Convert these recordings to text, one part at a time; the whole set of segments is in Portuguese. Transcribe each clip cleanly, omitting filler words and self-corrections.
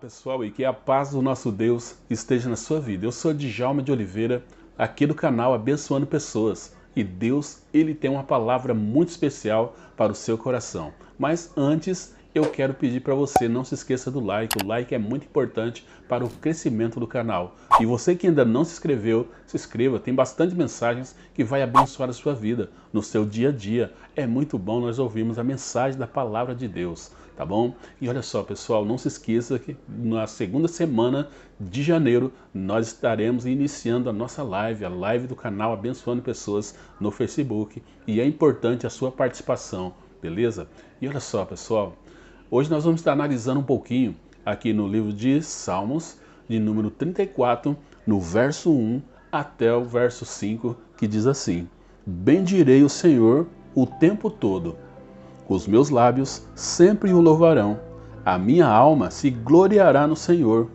Pessoal, e que a paz do nosso Deus esteja na sua vida. Eu sou Djalma de Oliveira, aqui do canal Abençoando Pessoas. E Deus, Ele tem uma palavra muito especial para o seu coração. Mas antes, eu quero pedir para você, não se esqueça do like. O like é muito importante para o crescimento do canal. E você que ainda não se inscreveu, se inscreva. Tem bastante mensagens que vai abençoar a sua vida, no seu dia a dia. É muito bom nós ouvirmos a mensagem da palavra de Deus. Tá bom? E olha só, pessoal, não se esqueça que na segunda semana de janeiro nós estaremos iniciando a nossa live, a live do canal Abençoando Pessoas no Facebook. E é importante a sua participação, beleza? E olha só, pessoal, hoje nós vamos estar analisando um pouquinho aqui no livro de Salmos, de número 34, no verso 1 até o verso 5, que diz assim: Bendirei o Senhor o tempo todo. Os meus lábios sempre o louvarão. A minha alma se gloriará no Senhor.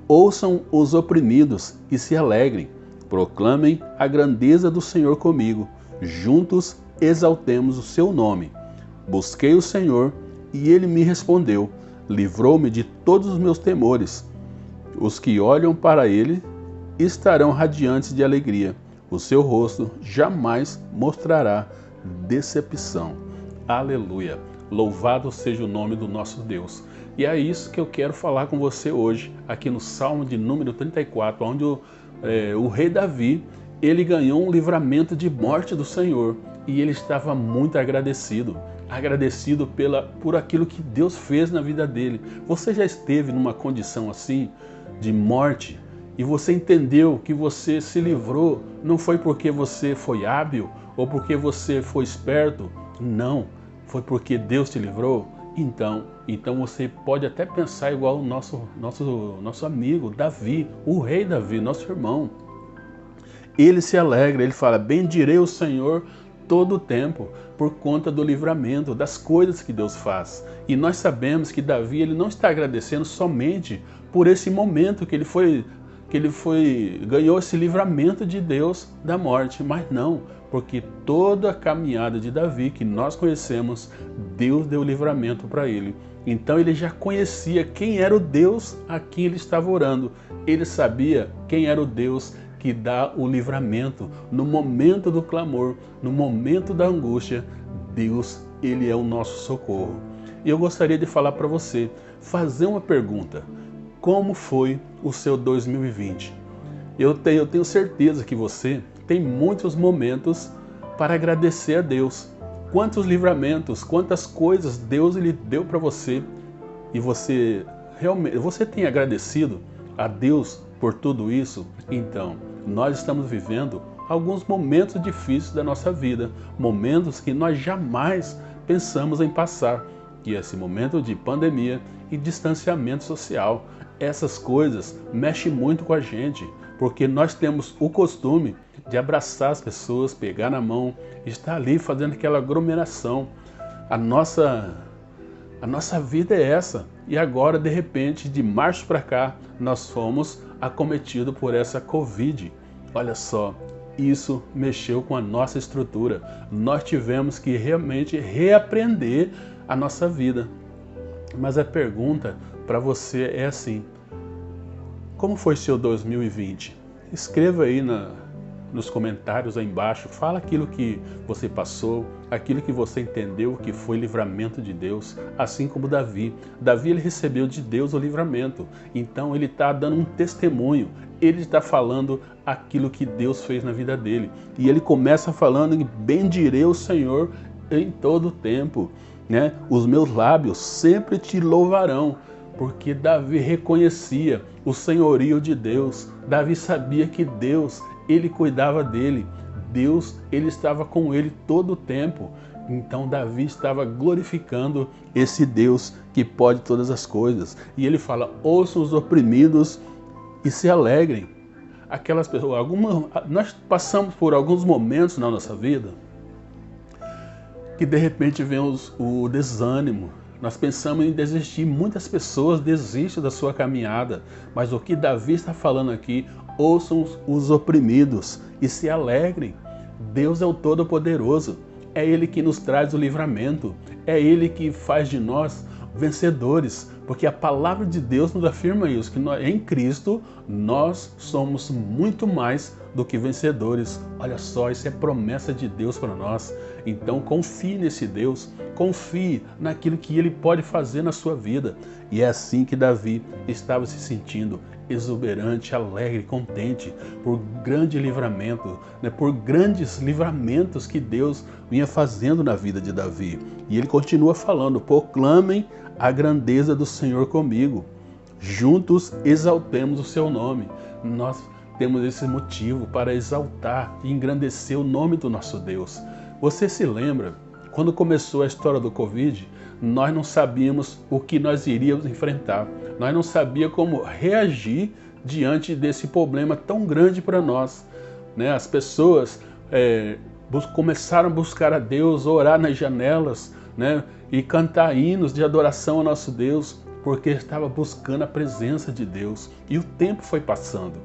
Ouçam os oprimidos e se alegrem. Proclamem a grandeza do Senhor comigo. Juntos exaltemos o seu nome. Busquei o Senhor e ele me respondeu. Livrou-me de todos os meus temores. Os que olham para ele estarão radiantes de alegria. O seu rosto jamais mostrará decepção. Aleluia! Louvado seja o nome do nosso Deus. E é isso que eu quero falar com você hoje, aqui no Salmo de número 34, onde o rei Davi, ele ganhou um livramento de morte do Senhor. E ele estava muito agradecido. Agradecido por aquilo que Deus fez na vida dele. Você já esteve numa condição assim, de morte, e você entendeu que você se livrou, não foi porque você foi hábil, ou porque você foi esperto, não, foi porque Deus te livrou? Então você pode até pensar igual o nosso amigo Davi, o rei Davi, nosso irmão. Ele se alegra, ele fala, bendirei o Senhor todo o tempo, por conta do livramento, das coisas que Deus faz. E nós sabemos que Davi, ele não está agradecendo somente por esse momento que ele ganhou esse livramento de Deus da morte, mas não, porque toda a caminhada de Davi que nós conhecemos, Deus deu livramento para ele. Então ele já conhecia quem era o Deus a quem ele estava orando. Ele sabia quem era o Deus que dá o livramento no momento do clamor, no momento da angústia. Deus, ele é o nosso socorro. E eu gostaria de falar para você, fazer uma pergunta. Como foi o seu 2020? Eu tenho certeza que você tem muitos momentos para agradecer a Deus. Quantos livramentos, quantas coisas Deus lhe deu para você. E você tem agradecido a Deus por tudo isso? Então, nós estamos vivendo alguns momentos difíceis da nossa vida. Momentos que nós jamais pensamos em passar. Que é esse momento de pandemia e distanciamento social. Essas coisas mexem muito com a gente, porque nós temos o costume de abraçar as pessoas, pegar na mão, estar ali fazendo aquela aglomeração. A nossa vida é essa. E agora, de repente, de março para cá, nós fomos acometidos por essa Covid. Olha só, isso mexeu com a nossa estrutura. Nós tivemos que realmente reaprender a nossa vida. Mas a pergunta para você é assim: como foi seu 2020? Escreva aí nos comentários aí embaixo, fala aquilo que você passou, aquilo que você entendeu que foi livramento de Deus, assim como Davi. Davi, ele recebeu de Deus o livramento, então ele está dando um testemunho, ele está falando aquilo que Deus fez na vida dele. E ele começa falando: bendirei o Senhor em todo o tempo, né? Os meus lábios sempre te louvarão. Porque Davi reconhecia o senhorio de Deus. Davi sabia que Deus, ele cuidava dele. Deus, ele estava com ele todo o tempo. Então Davi estava glorificando esse Deus que pode todas as coisas. E ele fala: ouçam os oprimidos e se alegrem. Aquelas pessoas, nós passamos por alguns momentos na nossa vida que de repente vem o desânimo. Nós pensamos em desistir, muitas pessoas desistem da sua caminhada, mas o que Davi está falando aqui, ouçam os oprimidos e se alegrem. Deus é o Todo-Poderoso, é Ele que nos traz o livramento, é Ele que faz de nós vencedores, Porque a palavra de Deus nos afirma isso, que em Cristo nós somos muito mais do que vencedores. Olha só, isso é promessa de Deus para nós. Então confie nesse Deus, confie naquilo que Ele pode fazer na sua vida. E é assim que Davi estava se sentindo, exuberante, alegre, contente, por grande livramento, né, por grandes livramentos que Deus vinha fazendo na vida de Davi. E ele continua falando: proclamem a grandeza do Senhor comigo, juntos exaltemos o seu nome. Nós temos esse motivo para exaltar e engrandecer o nome do nosso Deus. Você se lembra, quando começou a história do Covid, nós não sabíamos o que nós iríamos enfrentar. Nós não sabíamos como reagir diante desse problema tão grande para nós, né? As pessoas começaram a buscar a Deus, orar nas janelas, né? E cantar hinos de adoração ao nosso Deus, porque estava buscando a presença de Deus. E o tempo foi passando.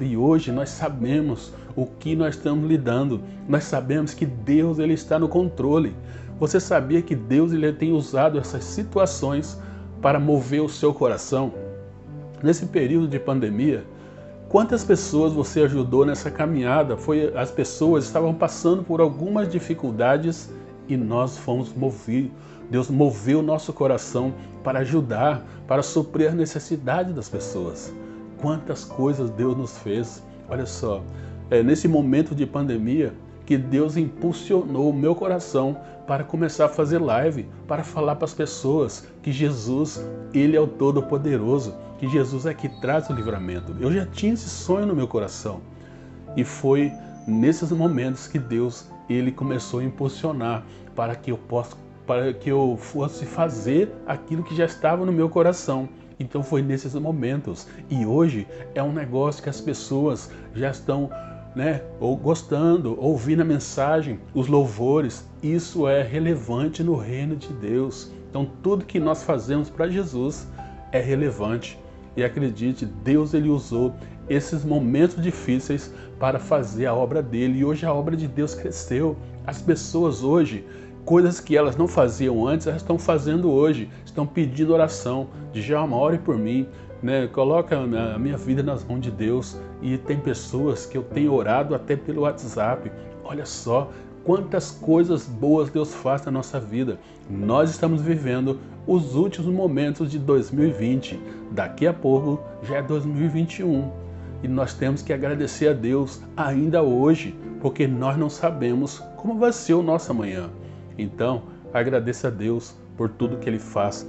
E hoje nós sabemos o que nós estamos lidando. Nós sabemos que Deus ele está no controle. Você sabia que Deus ele tem usado essas situações para mover o seu coração? Nesse período de pandemia, quantas pessoas você ajudou nessa caminhada? As pessoas estavam passando por algumas dificuldades e nós fomos movidos. Deus moveu o nosso coração para ajudar, para suprir a necessidade das pessoas. Quantas coisas Deus nos fez. Olha só, nesse momento de pandemia que Deus impulsionou o meu coração para começar a fazer live, para falar para as pessoas que Jesus, Ele é o Todo-Poderoso, que Jesus é que traz o livramento. Eu já tinha esse sonho no meu coração e foi nesses momentos que Deus, Ele começou a impulsionar para que eu fosse fazer aquilo que já estava no meu coração. Então foi nesses momentos. E hoje é um negócio que as pessoas já estão, né, ou gostando, ouvindo a mensagem, os louvores. Isso é relevante no reino de Deus. Então tudo que nós fazemos para Jesus é relevante. E acredite, Deus ele usou esses momentos difíceis para fazer a obra dele. E hoje a obra de Deus cresceu. As pessoas hoje, coisas que elas não faziam antes, elas estão fazendo hoje. Estão pedindo oração. Djalma, ore por mim, né? Coloca a minha vida nas mãos de Deus. E tem pessoas que eu tenho orado até pelo WhatsApp. Olha só quantas coisas boas Deus faz na nossa vida. Nós estamos vivendo os últimos momentos de 2020. Daqui a pouco já é 2021. E nós temos que agradecer a Deus ainda hoje, porque nós não sabemos como vai ser o nosso amanhã. Então, agradeça a Deus por tudo que Ele faz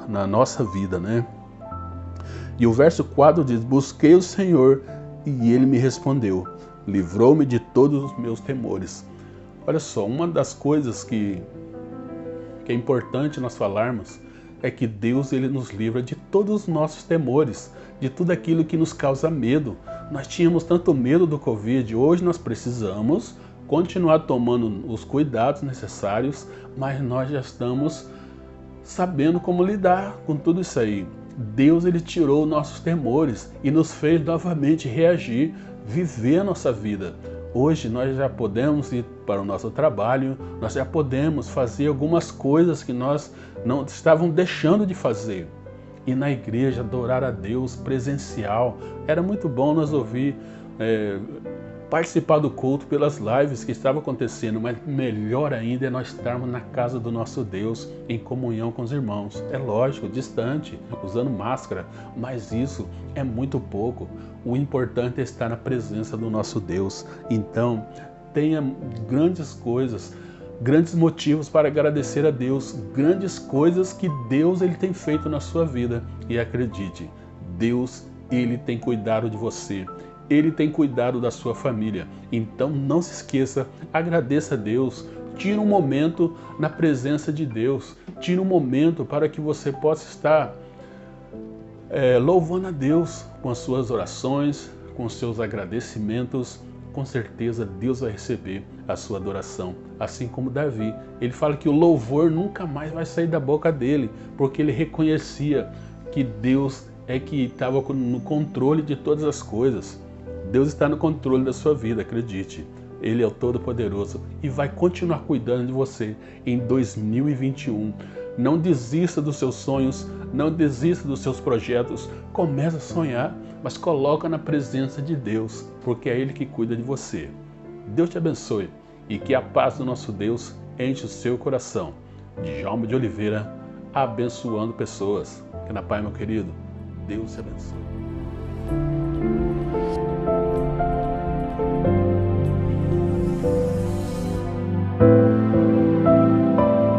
na nossa vida, né? E o verso 4 diz: busquei o Senhor e Ele me respondeu, livrou-me de todos os meus temores. Olha só, uma das coisas que é importante nós falarmos é que Deus ele nos livra de todos os nossos temores, de tudo aquilo que nos causa medo. Nós tínhamos tanto medo do Covid, hoje nós precisamos continuar tomando os cuidados necessários, mas nós já estamos sabendo como lidar com tudo isso aí. Deus ele tirou nossos temores e nos fez novamente reagir, viver a nossa vida. Hoje nós já podemos ir para o nosso trabalho, nós já podemos fazer algumas coisas que nós não estávamos deixando de fazer. Ir na igreja, adorar a Deus presencial. Era muito bom nós ouvir, participar do culto pelas lives que estavam acontecendo, mas melhor ainda é nós estarmos na casa do nosso Deus, em comunhão com os irmãos. É lógico, distante, usando máscara, mas isso é muito pouco. O importante é estar na presença do nosso Deus. Então, tenha grandes coisas, grandes motivos para agradecer a Deus, grandes coisas que Deus ele tem feito na sua vida. E acredite, Deus ele tem cuidado de você. Ele tem cuidado da sua família. Então não se esqueça, agradeça a Deus. Tira um momento na presença de Deus. Tira um momento para que você possa estar louvando a Deus com as suas orações, com os seus agradecimentos. Com certeza Deus vai receber a sua adoração. Assim como Davi. Ele fala que o louvor nunca mais vai sair da boca dele, porque ele reconhecia que Deus é que estava no controle de todas as coisas. Deus está no controle da sua vida, acredite. Ele é o Todo-Poderoso e vai continuar cuidando de você em 2021. Não desista dos seus sonhos, não desista dos seus projetos. Comece a sonhar, mas coloca na presença de Deus, porque é Ele que cuida de você. Deus te abençoe e que a paz do nosso Deus enche o seu coração. Djalma de Oliveira, abençoando pessoas. Que na paz, meu querido. Deus te abençoe.